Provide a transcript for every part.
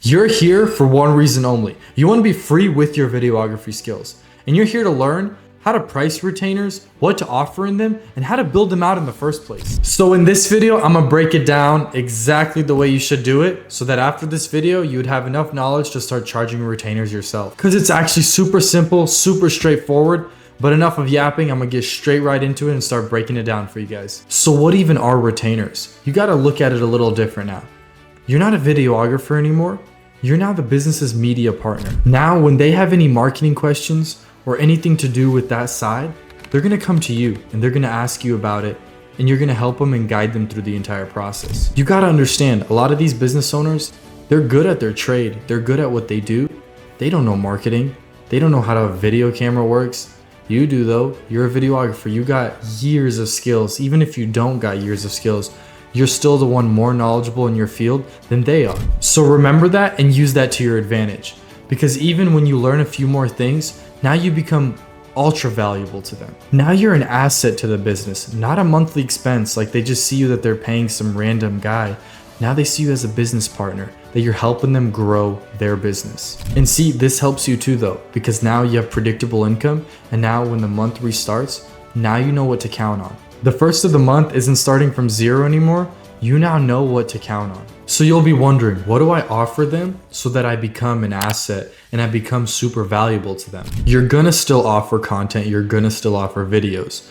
You're here for one reason only. You want to be free with your videography skills. And you're here to learn how to price retainers, what to offer in them, and how to build them out in the first place. So in this video, I'm gonna break it down exactly the way you should do it so that after this video, you would have enough knowledge to start charging retainers yourself. Because it's actually super simple, super straightforward. But enough of yapping, I'm gonna get straight right into it and start breaking it down for you guys. So what even are retainers? You gotta look at it a little different now. You're not a videographer anymore. You're now the business's media partner. Now, when they have any marketing questions or anything to do with that side, they're gonna come to you and they're gonna ask you about it, and you're gonna help them and guide them through the entire process. You gotta understand, a lot of these business owners, they're good at their trade. They're good at what they do. They don't know marketing. They don't know how a video camera works. You do though. You're a videographer. You got years of skills. Even if you don't got years of skills, you're still the one more knowledgeable in your field than they are. So remember that and use that to your advantage. Because even when you learn a few more things, now you become ultra valuable to them. Now you're an asset to the business, not a monthly expense like they just see you that they're paying some random guy. Now they see you as a business partner, that you're helping them grow their business. And see, this helps you too though, because now you have predictable income, and now when the month restarts, now you know what to count on. The first of the month isn't starting from zero anymore. You now know what to count on. So you'll be wondering, what do I offer them so that I become an asset and I become super valuable to them? You're gonna still offer content, you're gonna still offer videos,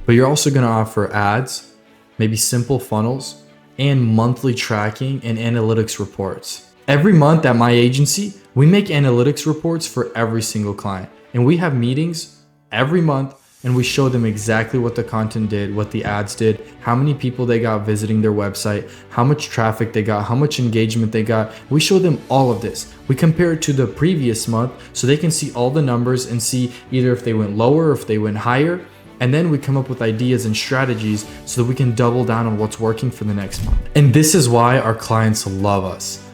but you're also gonna offer ads, maybe simple funnels, and monthly tracking and analytics reports. Every month at my agency, we make analytics reports for every single client, and we have meetings every month. And we show them exactly what the content did, what the ads did, how many people they got visiting their website, how much traffic they got, how much engagement they got. We show them all of this. We compare it to the previous month so they can see all the numbers and see either if they went lower or if they went higher. And then we come up with ideas and strategies so that we can double down on what's working for the next month. And this is why our clients love us.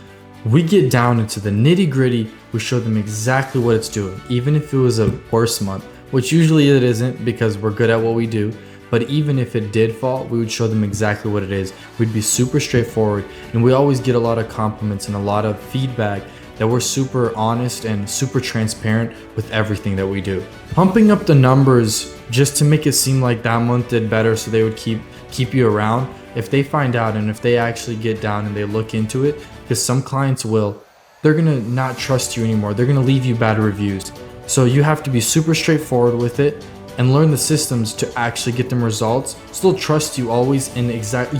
We get down into the nitty-gritty. We show them exactly what it's doing, even if it was a worse month. Which usually it isn't because we're good at what we do. But even if it did fall, we would show them exactly what it is. We'd be super straightforward, and we always get a lot of compliments and a lot of feedback that we're super honest and super transparent with everything that we do. Pumping up the numbers just to make it seem like that month did better so they would keep you around. If they find out and if they actually get down and they look into it, because some clients will, they're gonna not trust you anymore. They're gonna leave you bad reviews. So you have to be super straightforward with it and learn the systems to actually get them results. Still trust you always in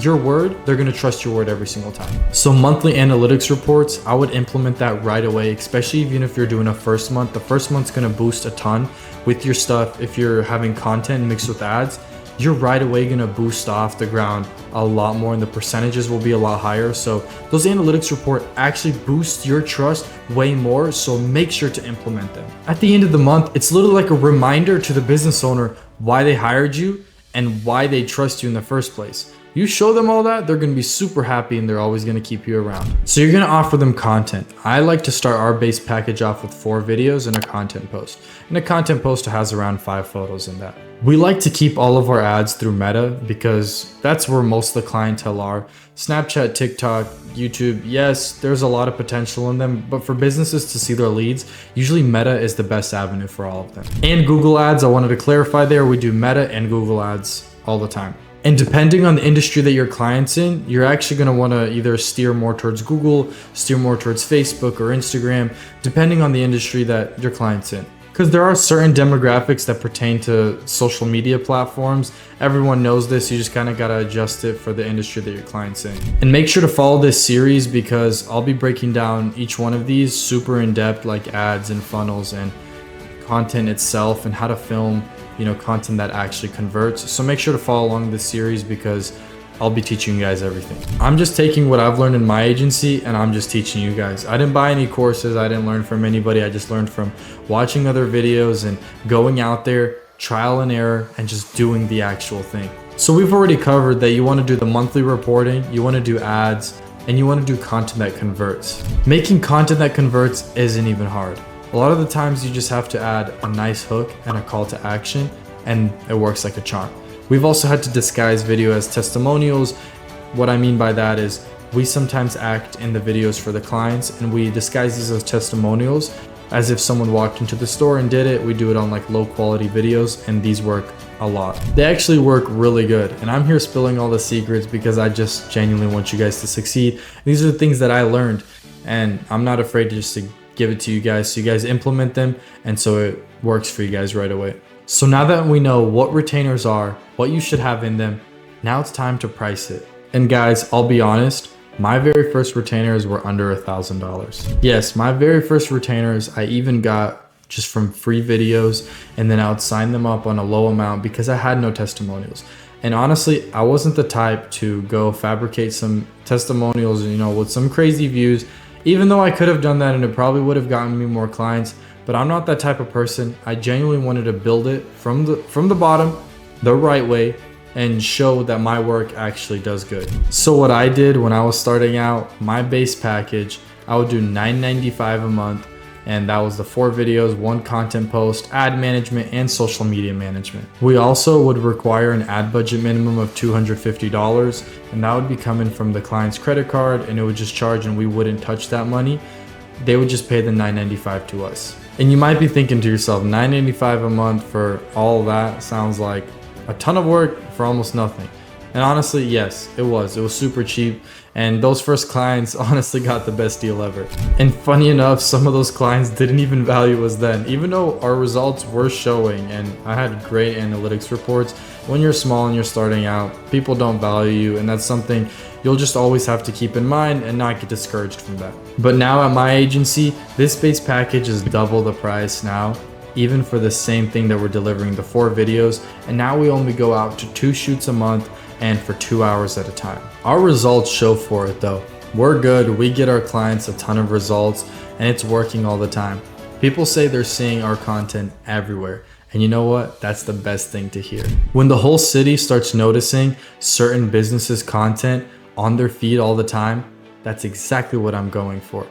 your word. They're gonna trust your word every single time. So monthly analytics reports, I would implement that right away, especially even if you're doing a first month. The first month's gonna boost a ton with your stuff. If you're having content mixed with ads, you're right away gonna boost off the ground a lot more and the percentages will be a lot higher. So those analytics report actually boost your trust way more, so make sure to implement them. At the end of the month, it's literally like a reminder to the business owner why they hired you and why they trust you in the first place. You show them all that, they're gonna be super happy and they're always gonna keep you around. So you're gonna offer them content. I like to start our base package off with 4 videos and a content post. And a content post has around 5 photos in that. We like to keep all of our ads through Meta because that's where most of the clientele are. Snapchat, TikTok, YouTube, yes, there's a lot of potential in them, but for businesses to see their leads, usually Meta is the best avenue for all of them. And Google ads, I wanted to clarify there, we do Meta and Google ads all the time. And depending on the industry that your client's in, you're actually gonna wanna either steer more towards Google, steer more towards Facebook or Instagram, depending on the industry that your client's in. Because there are certain demographics that pertain to social media platforms. Everyone knows this, you just kind of gotta adjust it for the industry that your client's in. And make sure to follow this series because I'll be breaking down each one of these super in depth, like ads and funnels and content itself and how to film, content that actually converts. So make sure to follow along this series because I'll be teaching you guys everything. I'm just taking what I've learned in my agency and I'm just teaching you guys. I didn't buy any courses. I didn't learn from anybody. I just learned from watching other videos and going out there, trial and error, and just doing the actual thing. So we've already covered that you want to do the monthly reporting, you want to do ads, and you want to do content that converts. Making content that converts isn't even hard. A lot of the times you just have to add a nice hook and a call to action and it works like a charm. We've also had to disguise video as testimonials. What I mean by that is we sometimes act in the videos for the clients, and we disguise these as testimonials as if someone walked into the store and did it. We do it on like low quality videos, and these work a lot. They actually work really good, and I'm here spilling all the secrets because I just genuinely want you guys to succeed. These are the things that I learned, and I'm not afraid to give it to you guys so you guys implement them, and so it works for you guys right away. So now that we know what retainers are, what you should have in them, now it's time to price it. And guys, I'll be honest, my very first retainers were under $1,000. Yes, my very first retainers I even got just from free videos, and then I would sign them up on a low amount because I had no testimonials. And honestly, I wasn't the type to go fabricate some testimonials, with some crazy views, even though I could have done that and it probably would have gotten me more clients, but I'm not that type of person. I genuinely wanted to build it from the bottom, the right way, and show that my work actually does good. So what I did when I was starting out, my base package, I would do $9.95 a month, and that was the 4 videos, 1 content post, ad management, and social media management. We also would require an ad budget minimum of $250, and that would be coming from the client's credit card, and it would just charge, and we wouldn't touch that money. They would just pay the $9.95 to us. And you might be thinking to yourself, $9.95 a month for all that sounds like a ton of work for almost nothing. And honestly, yes, it was super cheap, and those first clients honestly got the best deal ever. And funny enough, some of those clients didn't even value us then, even though our results were showing and I had great analytics reports. When you're small and you're starting out, people don't value you, and that's something you'll just always have to keep in mind and not get discouraged from that. But now at my agency, this base package is double the price now, even for the same thing that we're delivering, the 4 videos, and now we only go out to 2 shoots a month and for 2 hours at a time. Our results show for it though. We're good, we get our clients a ton of results, and it's working all the time. People say they're seeing our content everywhere, and you know what? That's the best thing to hear. When the whole city starts noticing certain businesses' content on their feed all the time, that's exactly what I'm going for.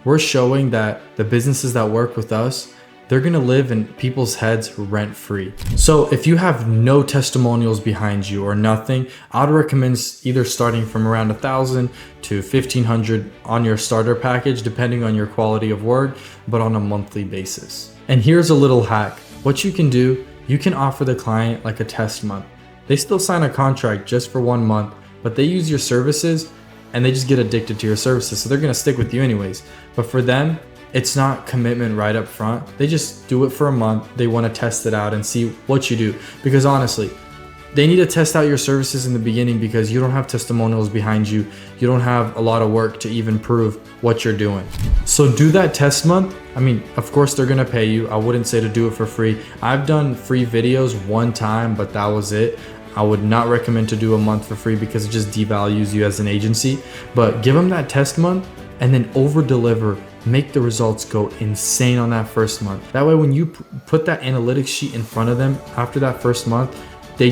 We're showing that the businesses that work with us, they're gonna live in people's heads rent free. So if you have no testimonials behind you or nothing, I'd recommend either starting from around 1,000 to 1,500 on your starter package, depending on your quality of work, but on a monthly basis. And here's a little hack. What you can do, you can offer the client like a test month. They still sign a contract just for 1 month, but they use your services and they just get addicted to your services. So they're gonna stick with you anyways. But for them, it's not commitment right up front. They just do it for a month. They want to test it out and see what you do. Because honestly, they need to test out your services in the beginning because you don't have testimonials behind you. You don't have a lot of work to even prove what you're doing. So do that test month. I mean, of course they're gonna pay you. I wouldn't say to do it for free. I've done free videos 1 time, but that was it. I would not recommend to do a month for free because it just devalues you as an agency. But give them that test month and then over deliver. Make the results go insane on that first month. That way, when you put that analytics sheet in front of them after that first month, they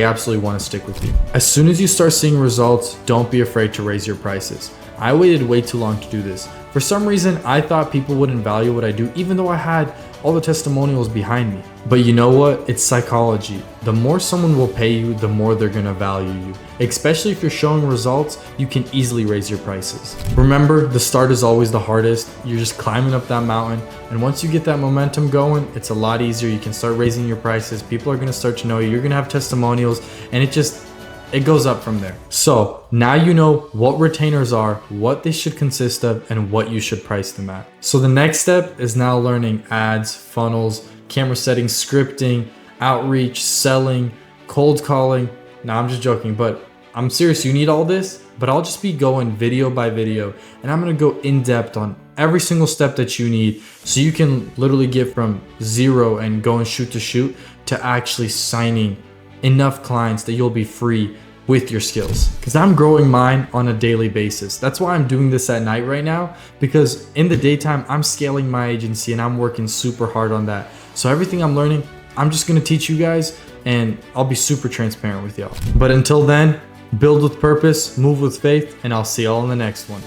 absolutely want to stick with you. As soon as you start seeing results, don't be afraid to raise your prices. I waited way too long to do this. For some reason, I thought people wouldn't value what I do, even though I had all the testimonials behind me. But you know what? It's psychology. The more someone will pay you, the more they're gonna value you. Especially if you're showing results, you can easily raise your prices. Remember, the start is always the hardest. You're just climbing up that mountain. And once you get that momentum going, it's a lot easier. You can start raising your prices. People are gonna start to know you. You're gonna have testimonials, and it goes up from there. So now you know what retainers are, what they should consist of, and what you should price them at. So the next step is now learning ads, funnels, camera settings, scripting, outreach, selling, cold calling. Now I'm just joking, but I'm serious, you need all this, but I'll just be going video by video, and I'm gonna go in depth on every single step that you need so you can literally get from 0 and going shoot to shoot to actually signing enough clients that you'll be free with your skills. Because I'm growing mine on a daily basis. That's why I'm doing this at night right now, because in the daytime I'm scaling my agency and I'm working super hard on that. So everything I'm learning, I'm just gonna teach you guys, and I'll be super transparent with y'all. But until then, build with purpose, move with faith, and I'll see y'all in the next one.